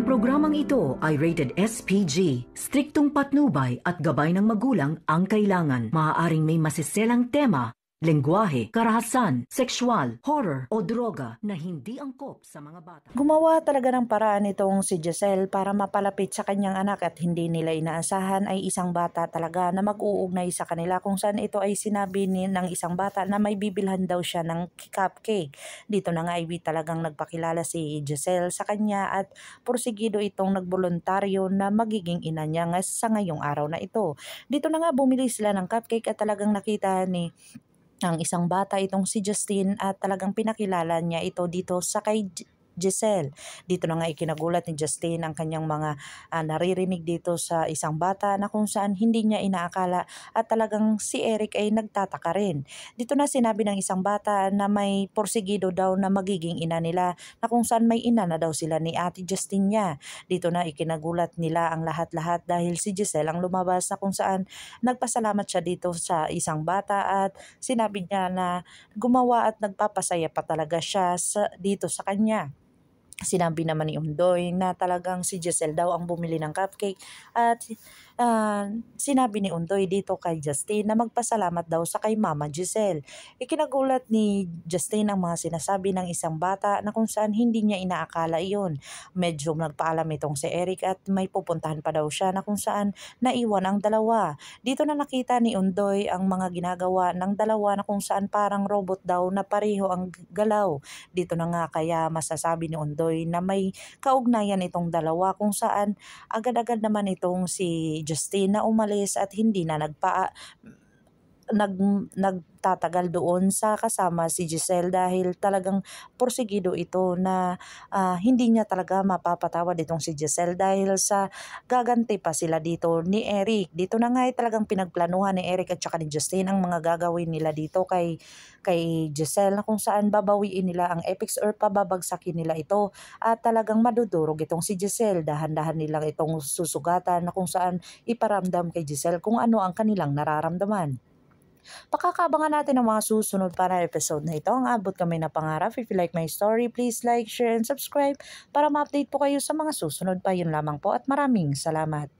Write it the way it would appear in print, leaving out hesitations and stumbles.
Programang ito ay rated SPG. Striktong patnubay at gabay ng magulang ang kailangan. Maaaring may masiselang tema, lengguwahe, karahasan, sexual, horror o droga na hindi angkop sa mga bata. Gumawa talaga ng paraan itong si Giselle para mapalapit sa kanyang anak at hindi nila inaasahan ay isang bata talaga na mag-uugnay sa kanila, kung saan ito ay sinabi ng isang bata na may bibilhan daw siya ng cupcake. Dito na nga ay talagang nagpakilala si Giselle sa kanya at porsigido itong nagboluntaryo na magiging ina niya sa ngayong araw na ito. Dito na nga bumili sila ng cupcake at talagang nakita ni ang isang bata itong si Justine at talagang pinakilala niya ito dito sa kay Giselle. Dito na nga ikinagulat ni Justine ang kanyang mga naririnig dito sa isang bata na kung saan hindi niya inaakala at talagang si Eric ay nagtataka rin. Dito na sinabi ng isang bata na may porsigido daw na magiging ina nila, na kung saan may ina na daw sila ni Ate Justine niya. Dito na ikinagulat nila ang lahat-lahat dahil si Giselle ang lumabas na kung saan nagpasalamat siya dito sa isang bata at sinabi niya na gumawa at nagpapasaya pa talaga siya dito sa kanya. Sinabi naman ni Undoy na talagang si Giselle daw ang bumili ng cupcake at sinabi ni Undoy dito kay Justine na magpasalamat daw sa kay Mama Giselle. Ikinagulat ni Justine ang mga sinasabi ng isang bata na kung saan hindi niya inaakala iyon. Medyo nagpaalam itong si Eric at may pupuntahan pa daw siya na kung saan naiwan ang dalawa. Dito na nakita ni Undoy ang mga ginagawa ng dalawa na kung saan parang robot daw na pareho ang galaw. Dito na nga kaya masasabi ni Undoy na may kaugnayan itong dalawa, kung saan agad-agad naman itong si Justine na umalis at hindi na nagtatagal doon sa kasama si Giselle dahil talagang porsigido ito na hindi niya talaga mapapatawad itong si Giselle dahil sa gaganti pa sila dito ni Eric. Dito na nga ay talagang pinagplanuhan ni Eric at saka ni Justine ang mga gagawin nila dito kay Giselle na kung saan babawiin nila ang epics or pababagsakin nila ito at talagang madudurog itong si Giselle. Dahan-dahan nilang itong susugatan na kung saan iparamdam kay Giselle kung ano ang kanilang nararamdaman. Pakakabangan natin ang mga susunod para episode na ito. Ang abot kami na pangarap. If you like my story, please like, share, and subscribe para ma-update po kayo sa mga susunod pa. Yun lamang po at maraming salamat.